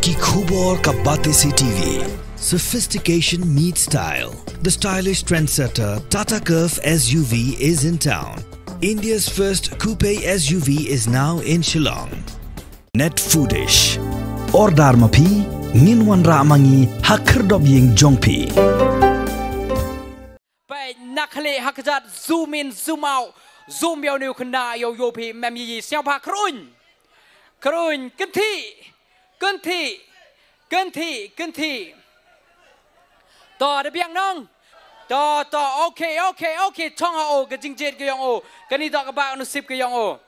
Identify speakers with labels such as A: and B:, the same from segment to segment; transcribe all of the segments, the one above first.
A: की खूब और का बातें सी TV. Sophistication meets style. The stylish trendsetter Tata Curve SUV is in town. India's first coupe SUV is now in Shillong. Net Foodish. Or Dharmapi, Minwan Ramangi, Hakr Dobying Jongpi.
B: Bay Nakale Hakazat zoom in, zoom out, zoom yo new kana yo pi memi xiao pa krun. Krun ganti. To de biang nong. To okay chong ha o ke jing jet ke yong o. Kani to ka ba nu sip ke yong o.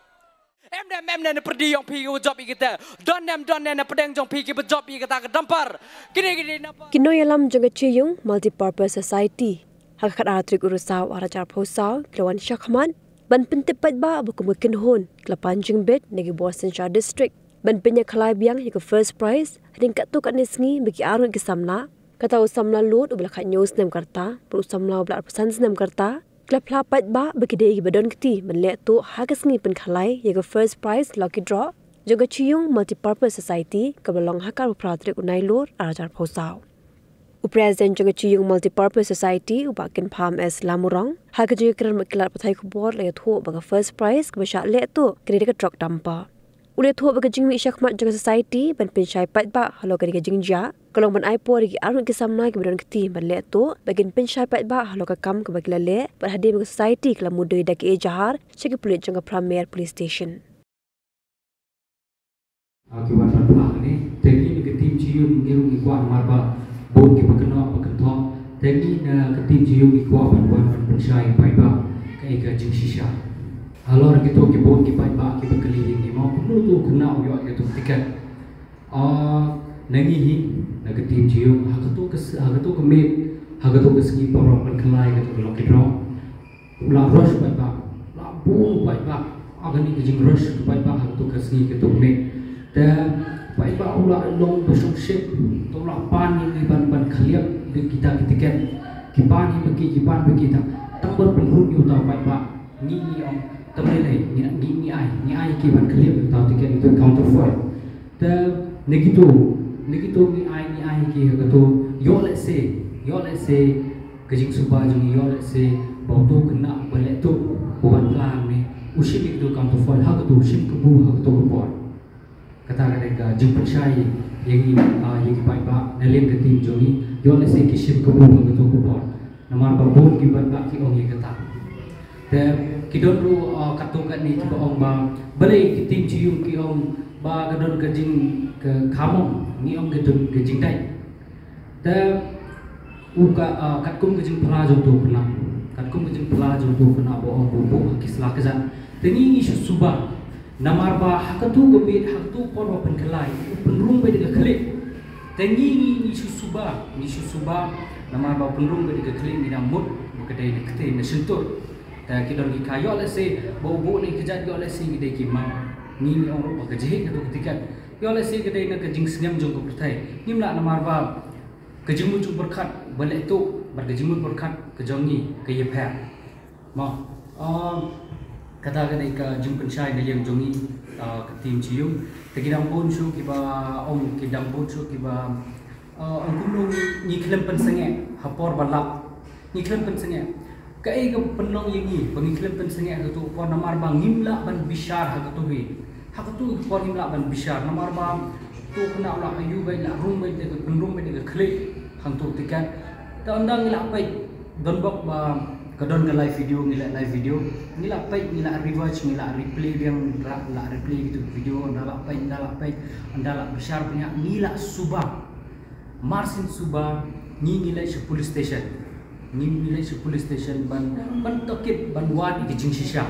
B: Em nem perdi yong pi ko job ikita. Don nem pedeng jong pi ki job ikita ka dampar. Kini na.
C: Kinoyalam jong chiyung multi-purpose society. Hakat atrik urusaw arajar posaw klawan Shakman. Ban pintipad ba abu kumukin hon. Klapan jing bed negi Boston Shah District. Ban pinya kalay biang hiko first prize. Ringkat tu kat nisngi bagi arun ke samna. Kata usamla lut ubla kat news nem karta. Per usamla ubla pesan nem karta. Klap lapat ba bagi dei badon keti. Menlek tu hagasngi pen kalay hiko first prize lucky draw. Joga chiyung multi-purpose society kabalong hakar upratrik unay lur arajar posaw. President juga Chiyung Multi-Purpose Society ubakin Pam S Lamurong hak juga keran makilat patai kubor le thu baga first prize ke besar le tu kini dekat truck dumper ule thu baga jing mi syakmat juga society ban pensyai pat ba halo kini jing ja kalau ban ai por gi arun ke samna ke badan keti ban le tu bagin pensyai pat ba halo ka kam ke bagi le ber hadir baga society kala mudai dak e jahar segi pulit jangka Premier Police Station
D: akibat perang ni teknik ke tim Chiyung ngiru ikuan marba bon ke bakno bakto tegi na ketim jiu ikwa ban pensyai pai ba kai ga jing shisha alor gitu ke bon ke pai ba ke bekeliling ni mau kunu tu kena yo itu tiket nangi hi na ketim jiu hagatu ke me hagatu ke segi porok ban kelai gitu lo ke dro la rush pai ba la bon pai ba agani ke jing rush pai ba hagatu ke segi gitu me ta pai ba ula long besok ship tolak pan ni ban khaliap kita tiket kipan bagi ta tambah penghuni utau pai ba ni ong tamle ni ai ki ban khaliap utau tiket itu counterfoil ta negito ni ai ki gato yo let's say kajing suba jung yo let's say bauto kena bale tu buat plan ni usin itu counterfoil ha gato usin kebu ha gato report kata mereka jumpa saya yang pai ba nalem ke tim joni yo le se kishim ko bo ko to ko bor namar ba bon ki ban ba ki ong ye kata te ki don ru katung kan ni ki ba ong ba bale ki tim Chiyung ki ong ba ka don ka jing ke khamong ni ong ke don ke jing dai te u ka kat kum ke jing phala jong to kena kat kum ke jing phala jong to kena bo ong bo ki sla ka jan te ni suba namar ba hakatu gobit hakatu por pen kelai penrung be de klik tengi ni susuba namar ba penrung be de klik ni mut kedai de kete ne sentur ta kidon ki kayo le se bo ni kejat yo le se de ki ma ni ong ba keje ke ketika yo le se kedai ne ke jing sengam jong ko pertai nimla namar ba kejimu cu berkat balik tu berkejimu berkat kejongi ke ye pha ma kata kena ika jung pensyai na yang jongi tim Chiyung tegidang pun su kiba om kidang pun su kiba om kumno ni klem pensenge hapor balap ni klem pensenge kai ga penong yengi bangi klem pensenge ha tu por namar bang himla ban bishar ha tu hi ha tu por himla ban bishar namar bang tu kena la ayu bai la rum bai de penrum bai de klik hang tu tikat ta andang la pai don bok ba kadon ke live video ngila pai ngila rewatch ngila replay yang la replay gitu video ndala pai ndala besar punya ngila suba marsin suba ngila police station ban tokit ban wadi ke jing shisha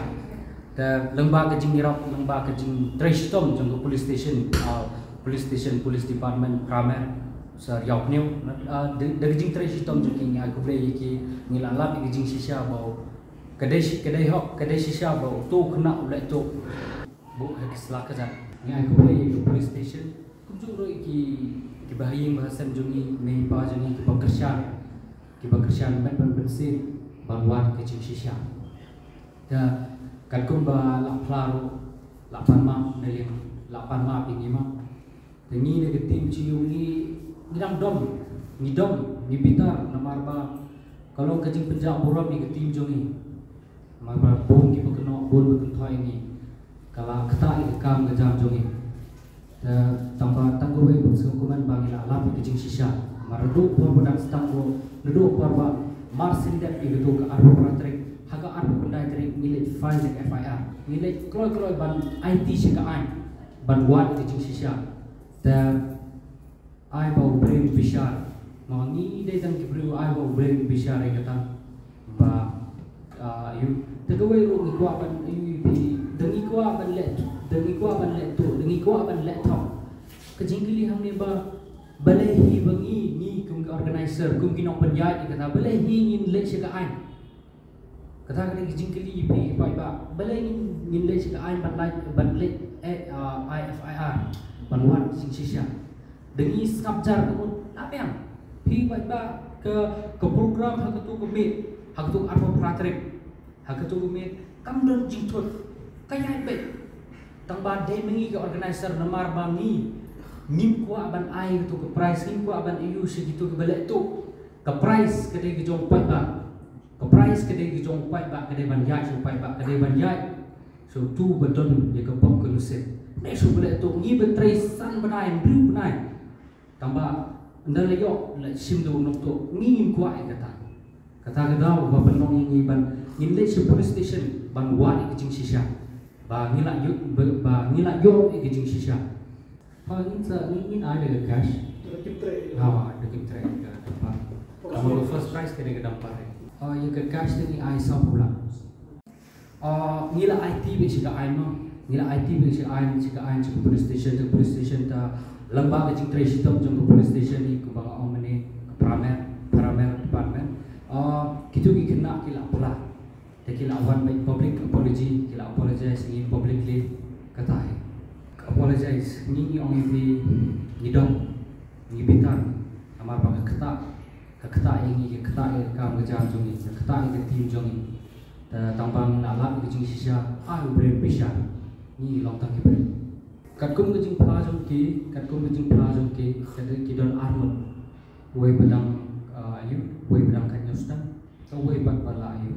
D: ta lengba ke jing irap lengba ke jing trash tom jang police station police department kramer sar yaw new de jing trash tom jing ni aku play ki ngila lap ke jing shisha bau kedai shisha bau tu kena ulai tu bu hak selaka jan ni aku play ke police station kunju roi ki bahayang bahasan jungi nei pa jungi ki bakersian ban bensin ban wat ke jing shisha da kan kumba la plaro la panma nelim la panma pingi ma Tengi ne ketim cium ni ngidam dom, ni bitar namarba. Kalau kecing penjak boram ni ketim jongi. Namarba bom ki bekeno bol bekenthai ni. Kalau ketai kam kejam jongi. Tanpa tangguh bersukuman bagi alam kecing sisa. Mareduk por pedang stanggo, neduk porba marsin dat itu ke arbo pratrik, haga arbo kendai trik milik Faizek FIR, milik kloy ban IT sekaan, ban wat kecing sisa. Dan I bau bring bishar, mangi dai tang kibru I bau bring bishar kata, ba you tegawai ru ngikwa ban dengi kwa ban let tu, dengi kwa ban let thong, kecing kili ham ni ba balehi bangi ni kum organizer kum kinong penjat kata balehi ngin let sekaan, kata kena kecing kili pi ba balehi ngin let sekaan ban let IFIR. Bantuan sing sisa dengi skapjar kamu apa yang pi ba ke program hak tu kemit hak tu apa pratrik hak tu kemit kam don jingtut kaya pe tang ba dai mengi ke organizer namar bangi ngim kwa ban ai tu ke price ngim kwa ban eu segitu ke balek tu ke price ke dai ke jong pai ba ke price ke dai ke jong pai ba ke dai ban jai so pai ba ke dai ban jai so tu bedon ye ke pop ke lusep nek subele tu ngi betrai san benai bru benai tambah ndal yo la sim do nok to ngi kwa kata dau ba benong ngi ban ngi le police station ban wa ni kecing sisa ba ngi la yo kecing sisa ha ngi sa ngi ada ke cash ha de kim tre ke tempat kamu first prize ke de dampar ye ke cash ni ai sa pula ngi la IT be sika ai no nila IT bagi ain jika ain ke police station ta lembaga jing trace sistem jong police station ni ke bang om ni ke paramer department kitu ki kena kila pula te kila one by public apology kila apologize in publicly kata apologize ni ong ibi ngidom ni bitar amar bang kata ini kata kam ngejam jong ni kata ke tim jong ni tambang alam ke jing sisa bre bisa ni long tak kibri kat kum ke jing pla jong ki kada kidon armon we bedang kan nyustan so we bat bala ayu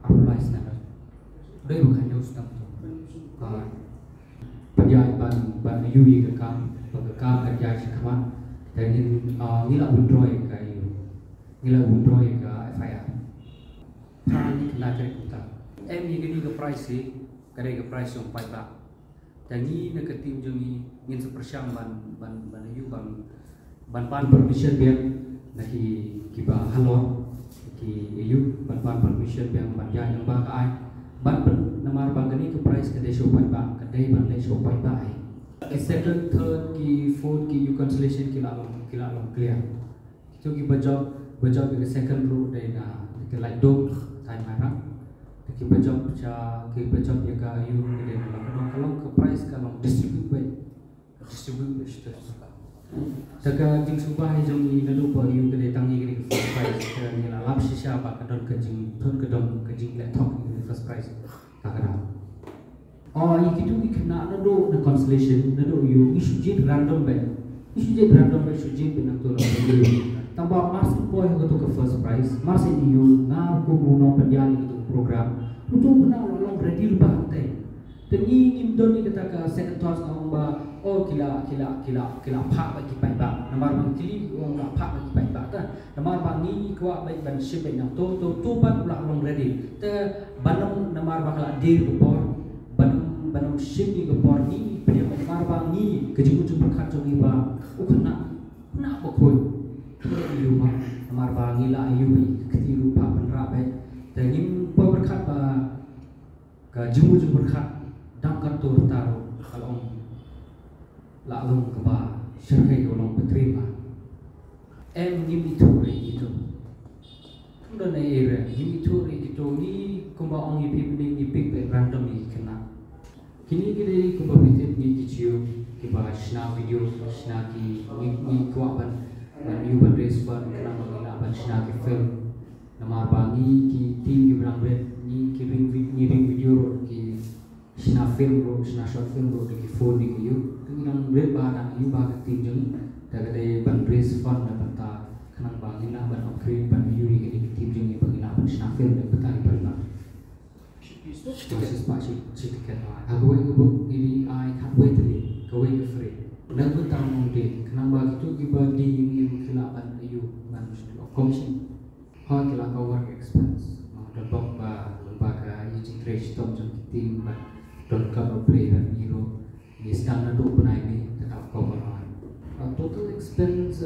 D: apply sana doi kan nyustan penjai ban yu ke kam kerja sekaman dan ngila withdraw ke ayu ngila withdraw ke FIR ni kena kena kita em ni ke price kada ke price yang 5 bak jangi nak ketim jongi ngin sepersyang ban yu ban permission biang nahi kiba halon ki yu ban permission biang ban ja yang ba ka ai ban namar bangani ke price ke show ban ba kedai ban le show ban ba ai second third ki fourth ki yu cancellation ki la long clear itu ki bajab ke second row dai na ke like dom time marah ki bajab ya ka yu ke kalau ke price kalau distribute itu taka jing subah jong ni lalu pa yu ke tangi ke first price ke ni la lap sisa ba ka don ke jing thon ke dom ke jing laptop ke first price ka kana i kitu ki kena nado the constellation nado yu isujit random ba sujit benang to tambah masuk boy ke to ke first price masih ni yu na ko no penjali ke program untuk kena long ready lebah teh tengi ngim doni kata ka second thoughts ngom ba kila phak bagi pai ba namar bang kili wong la phak bagi pai ba ta namar bang ni kwa bai ban ship bai nang to ban ulah long ready te banam namar bang la dir bor banam ship ni bor ni pada namar bang ni kejuju berkat jongi ba kena bokoi yu ma namar bang ni la yu bai ketiru pa penra bai te ngim po berkat ba ka jumu berkat dangkan tur taruh kalau lalu ke ba syarkai ke orang peterima ngim itu gitu kemudian era ngim itu gitu ni kumba orang ipik random ni kena kini kita kumba bitit ni kecil kiba shna video shna ki ni kuaban dan yuban resban kena mengila ban shna ki film nama bangi ki tim ki berang ni ki ring video ki Sina film ro, sina short film ro di phone di kiyu. Kemudian red bahan ini bahan tim jeng, dari ban race fund dan banta kenang bahan ina ban upgrade ban yuri ini tim jeng ini bagi ban sina film dan banta di bawah. Proses pasti tiket lah. Aku ibu ini I can't wait tadi, kau ini free. Dan tu tahu mungkin kenapa itu kita di ini kilapan ayu ban komisi. Hal kila kau work expense. Dan lembaga using trace tom jeng tim ban don't cover play dan hero. Ini standar tu pun ini tetap cover on. Total expense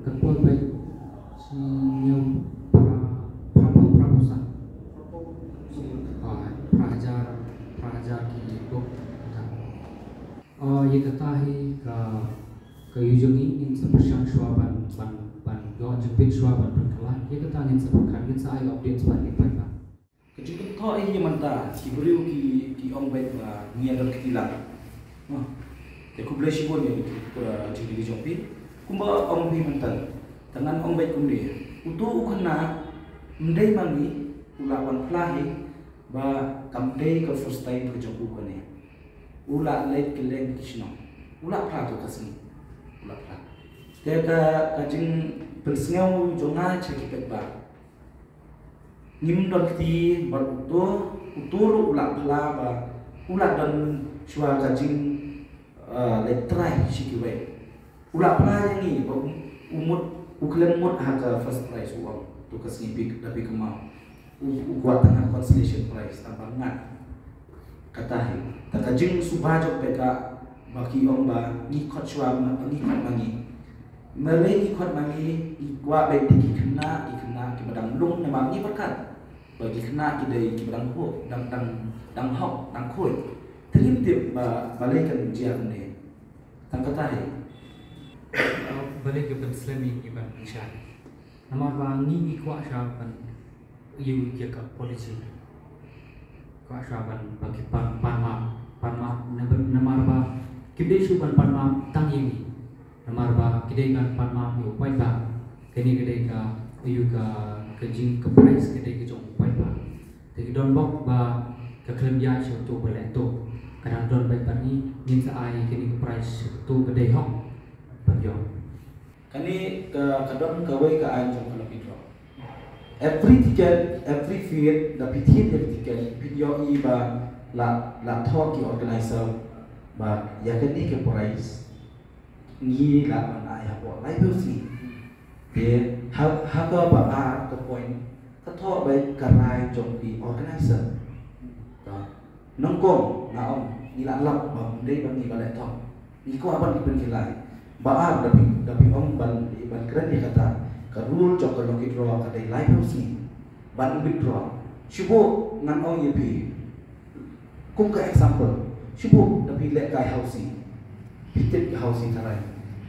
D: ketua baik si nyum pramusa. Prajar ki ko. Ye katahi ke yujungi in sepersyang swaban ban yo jepit swaban berkelah. Ye katahi in seperkan in sa update ban ni pada.
E: Kecil thọ ấy nhưng mà ta chỉ beriu ki ông baik là nghe được cái là để cũng lấy sĩ quân này chỉ đi trong pin cũng bao ông pin mình tận tangan ông baik cũng đi utu ukana mendai mangi ulawan plahi ba kamdei ke first time ke jong ukane ula late keleng kishno ula pla to kasni ula pla te ka jing persngau jonga chekipet ba nim don ti bar uturu ula pla ba ula don shwa ka jing letrai shikiwe ula pla yang ni ba umut uklen mut haka first prize uang to kasni big tapi kemau ukuatan constellation prize tambah ngat katahi takajing subajok peka baki omba ni khotshwa ni khat mangi malai ni khat mangi ikwa be tiki kena ki badang lung ne mangi berkat bagi kena ki dei ki badang ho dang hok dang khoi terim tip balai kan jia ne tang katahi
D: Balai ke Islami iban insya. Nama bangi ikwa syaban iu ke polisi. Kwa syaban bagi panma nama ba kide shuban panma tang ini. Nama ba kide kan panma iu pai ba. Kini kide ka iu ka kejing ke price kide ke jong pai ba. Jadi don bok ba ke klaim ya tu boleh tu. Kadang don baik tadi minta ai kini ke price tu gede hok. Banyak.
E: Kani kadon kawai ka anjong kalau pidro. Every ticket, every feed, the petit ticket, video iba la talk ki organizer ba ya kani ke price ni la mana ya bo lai bu si. Dia ha ka ba a ke point ka talk bai ka rai jong ki organizer. Đó. Nong kong na om ni la lap ba dei ba ni ba le talk. Ni ko aban ki pen ki lai. Baar tapi om ban keren dia kata kerul cokol loki draw kadai live house ni ban withdraw shubo ngan ong yepi kum ka example shubo tapi let kai house ni pitit house ni tarai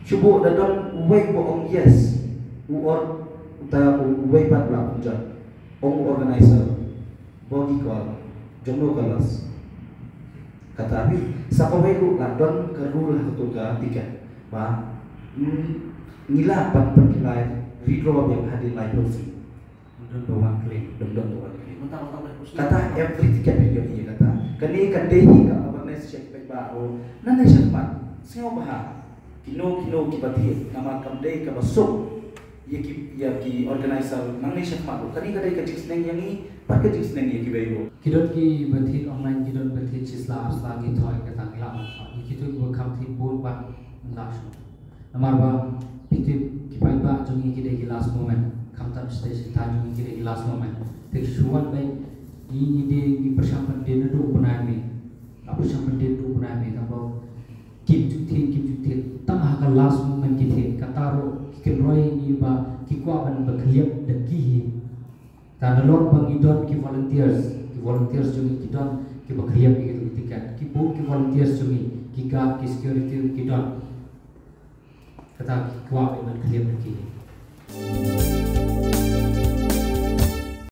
E: shubo da don way bo ong yes or ta way ban la punja ong organizer body call jono kalas kata abi sakawai lu la don kerul hatuga tiket ba nila ban perkilai withdraw yang hadir live house
D: Don bawa klaim.
E: dom bawa kali kata every ticket video ini kata kani kadei ka awareness check back ba o nanai syakmat seo bah kino kibati nama kamdei ka basuk ki organizer nanai syakmat kani kadei ka jiksneng yang ni pakai jiksneng yang kibayo
D: Kidon ki bathi online kidon bathi chisla asla ki thoi ka tang la ma kitu ko kam thi bol ban lash Namar ba pitip kipai ba jungi kide ki last moment kamtan station ta jungi kide ki last moment tek shuwan bai ni de ni persiapan de do punami la persiapan de do punami tambo keep to tin tang ha ka last moment ki the kataro ki roi ni ba ki kwa ban ba kliap de ki ta na lor bang idon ki volunteers jungi ki don ki ba kliap ki tiket ki bu ki volunteers jungi ki ga ki security ki don kata kuat dengan kalian lagi.